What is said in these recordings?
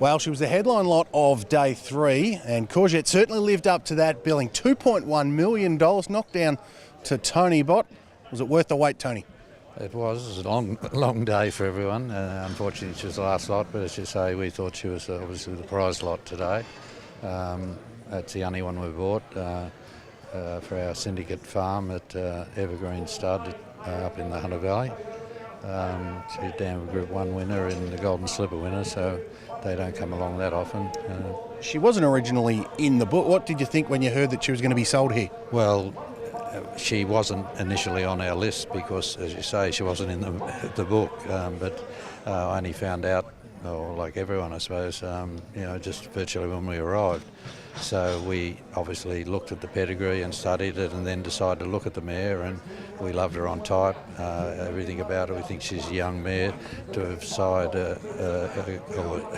Well, she was the headline lot of day 3, and Courgette certainly lived up to that billing. $2.1 million knocked down to Tony Bott. Was it worth the wait, Tony? It was a long day for everyone. Unfortunately, she was the last lot, but as you say, we thought she was obviously the prize lot today. That's the only one we bought for our syndicate farm at Evergreen Stud up in the Hunter Valley. She's down with Group 1 winner and the Golden Slipper winner, so they don't come along that often. She wasn't originally in the book. What did you think when you heard that she was going to be sold here? Well, she wasn't initially on our list because, as you say, she wasn't in the book, but I only found out, like everyone I suppose, just virtually when we arrived. So we obviously looked at the pedigree and studied it and then decided to look at the mare, and we loved her on type, everything about her. We think she's a young mare to have side or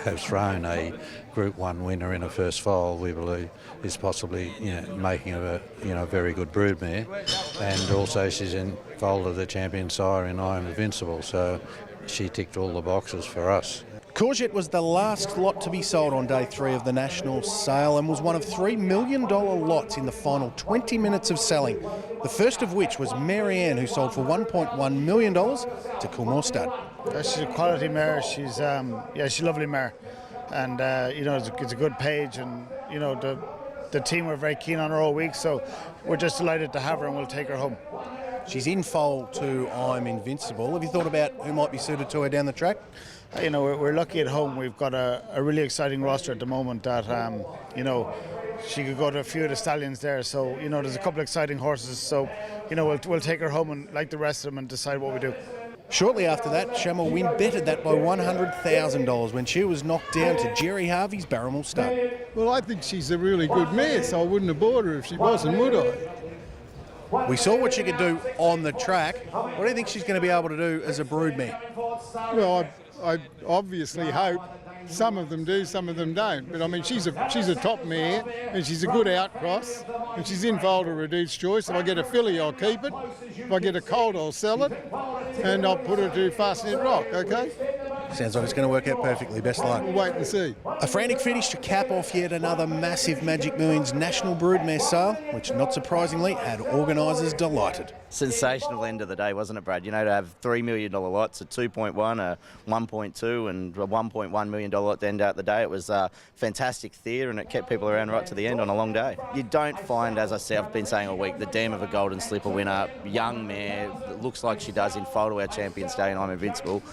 have thrown a Group 1 winner in her first foal. We believe is possibly making her a very good broodmare, and also she's in foal of the champion sire in I Am Invincible, so she ticked all the boxes for us. Courgette was the last lot to be sold on day 3 of the national sale and was one of $3 million lots in the final 20 minutes of selling. The first of which was Marianne, who sold for $1.1 million to Coolmore Stud. She's a quality mare. She's she's a lovely mare, and it's a good page, and the team were very keen on her all week, so we're just delighted to have her, and we'll take her home. She's in foal to I'm Invincible. Have you thought about who might be suited to her down the track? We're lucky at home. We've got a really exciting roster at the moment that, she could go to a few of the stallions there. So, there's a couple of exciting horses. So, we'll take her home and like the rest of them and decide what we do. Shortly after that, Shamel Wynn betted that by $100,000 when she was knocked down to Jerry Harvey's Barrymore Stud. Well, I think she's a really good mare, so I wouldn't have bought her if she wasn't, would I? We saw what she could do on the track. What do you think she's going to be able to do as a broodmare? Well, I obviously hope some of them do, some of them don't. But I mean, she's a top mare, and she's a good outcross, and she's in foal to reduced choice. If I get a filly, I'll keep it. If I get a colt, I'll sell it, and I'll put her to Fastnet Rock. Okay. Sounds like it's going to work out perfectly. Best of luck. We'll wait and see. A frantic finish to cap off yet another massive Magic Millions national broodmare sale, which not surprisingly had organisers delighted. Sensational end of the day, wasn't it, Brad? To have $3 million lots, a 2.1, a 1.2 and a $1.1 million lot to end out the day. It was fantastic theatre, and it kept people around right to the end on a long day. You don't find, as I said, I've been saying all week, the dam of a Golden Slipper winner, young mare that looks like she does in foal to our champion stay and I'm Invincible.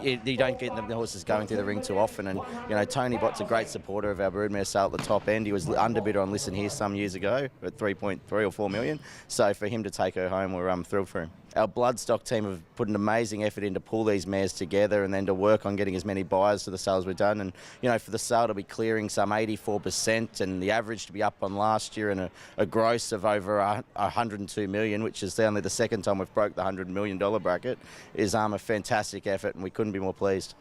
You don't get the horses going through the ring too often, and Tony Bott's a great supporter of our broodmare sale at the top end. He was underbidder on Listen Here some years ago at 3.3 or 4 million, so for him to take her home, we're thrilled for him. Our bloodstock team have put an amazing effort in to pull these mares together and then to work on getting as many buyers to the sales we've done. And for the sale to be clearing some 84%, and the average to be up on last year, and a gross of over 102 million, which is only the second time we've broke the $100 million bracket, is a fantastic effort, and we couldn't be more pleased.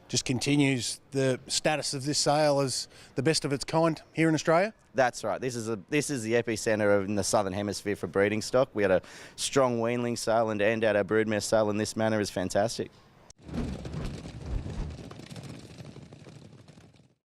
Just continues the status of this sale as the best of its kind here in Australia? That's right. This is the epicentre in the Southern Hemisphere for breeding stock. We had a strong weanling sale, and to end out our broodmare sale in this manner is fantastic.